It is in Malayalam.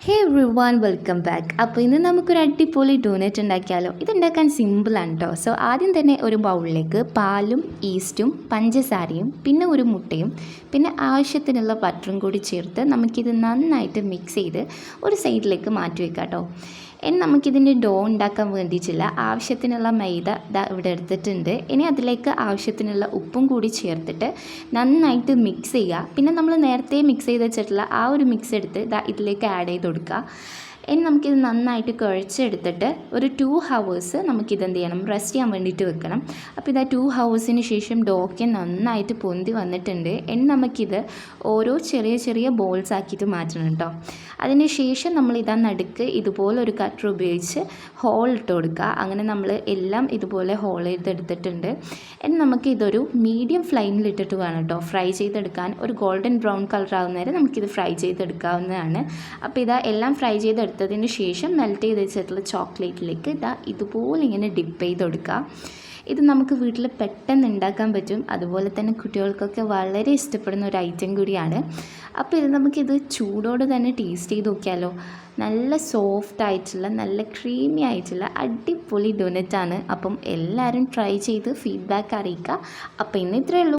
ഹേ എവ്രി വൺ വെൽക്കം ബാക്ക്. അപ്പോൾ ഇന്ന് നമുക്കൊരു അടിപൊളി ഡോനറ്റ് ഉണ്ടാക്കിയാലോ. ഇതുണ്ടാക്കാൻ സിമ്പിളാണ് കേട്ടോ. സോ ആദ്യം തന്നെ ഒരു ബൗളിലേക്ക് പാലും ഈസ്റ്റും പഞ്ചസാരയും പിന്നെ ഒരു മുട്ടയും പിന്നെ ആവശ്യത്തിനുള്ള ബട്ടറും കൂടി ചേർത്ത് നമുക്കിത് നന്നായിട്ട് മിക്സ് ചെയ്ത് ഒരു സൈഡിലേക്ക് മാറ്റി വെക്കാം കേട്ടോ. ഇനി നമുക്കിതിൻ്റെ ഡോ ഉണ്ടാക്കാൻ വേണ്ടിയിട്ടില്ല ആവശ്യത്തിനുള്ള മൈദ ഇവിടെ എടുത്തിട്ടുണ്ട്. ഇനി അതിലേക്ക് ആവശ്യത്തിനുള്ള ഉപ്പും കൂടി ചേർത്തിട്ട് നന്നായിട്ട് മിക്സ് ചെയ്യുക. പിന്നെ നമ്മൾ നേരത്തെ മിക്സ് ചെയ്ത് വെച്ചിട്ടുള്ള ആ ഒരു മിക്സ് എടുത്ത് ഇതിലേക്ക് ആഡ് ചെയ്ത് കൊടുക്കുക. ഇനി നമുക്കിത് നന്നായിട്ട് കുഴച്ചെടുത്തിട്ട് ഒരു 2 ഹവേഴ്സ് നമുക്കിത് എന്ത് ചെയ്യണം, റെസ്റ്റ് ചെയ്യാൻ വേണ്ടിയിട്ട് വെക്കണം. അപ്പോൾ ഇതാ 2 ഹവേഴ്സിന് ശേഷം ഡോക്കെ നന്നായിട്ട് പൊന്തി വന്നിട്ടുണ്ട്. ഇനി നമുക്കിത് ഓരോ ചെറിയ ചെറിയ ബോൾസ് ആക്കിയിട്ട് മാറ്റണം കേട്ടോ. അതിന് ശേഷം നമ്മൾ നടുക്ക് ഇതുപോലെ ഒരു കട്ടർ ഉപയോഗിച്ച് ഹോൾ ഇട്ട് കൊടുക്കുക. അങ്ങനെ നമ്മൾ എല്ലാം ഇതുപോലെ ഹോൾ ചെയ്തെടുത്തിട്ടുണ്ട്. ഇനി നമുക്ക് ഇതൊരു മീഡിയം ഫ്ലെയിമിൽ ഇട്ടിട്ട് വേണം കേട്ടോ ഫ്രൈ ചെയ്തെടുക്കാൻ. ഒരു ഗോൾഡൻ ബ്രൗൺ കളർ ആവുന്നവരെ നമുക്കിത് ഫ്രൈ ചെയ്തെടുക്കാവുന്നതാണ്. അപ്പോൾ എല്ലാം ഫ്രൈ ചെയ്തെടുത്തതിന് ശേഷം മെൽറ്റ് ചെയ്ത് വെച്ചിട്ടുള്ള ചോക്ലേറ്റിലേക്ക് ഇതുപോലെ ഇങ്ങനെ ഡിപ്പ് ചെയ്ത് കൊടുക്കുക. ഇത് നമുക്ക് വീട്ടിൽ പെട്ടെന്ന് ഉണ്ടാക്കാൻ പറ്റും. അതുപോലെ തന്നെ കുട്ടികൾക്കൊക്കെ വളരെ ഇഷ്ടപ്പെടുന്ന ഒരു ഐറ്റം കൂടിയാണ്. അപ്പോൾ നമുക്കിത് ചൂടോടെ തന്നെ ടേസ്റ്റ് ചെയ്ത് നോക്കിയാലോ. നല്ല സോഫ്റ്റ് ആയിട്ടുള്ള നല്ല ക്രീമി ആയിട്ടുള്ള അടിപൊളി ഡോനറ്റാണ്. അപ്പം എല്ലാവരും ട്രൈ ചെയ്ത് ഫീഡ്ബാക്ക് അറിയിക്കുക. അപ്പോൾ ഇന്ന് ഇത്രയേ ഉള്ളൂ.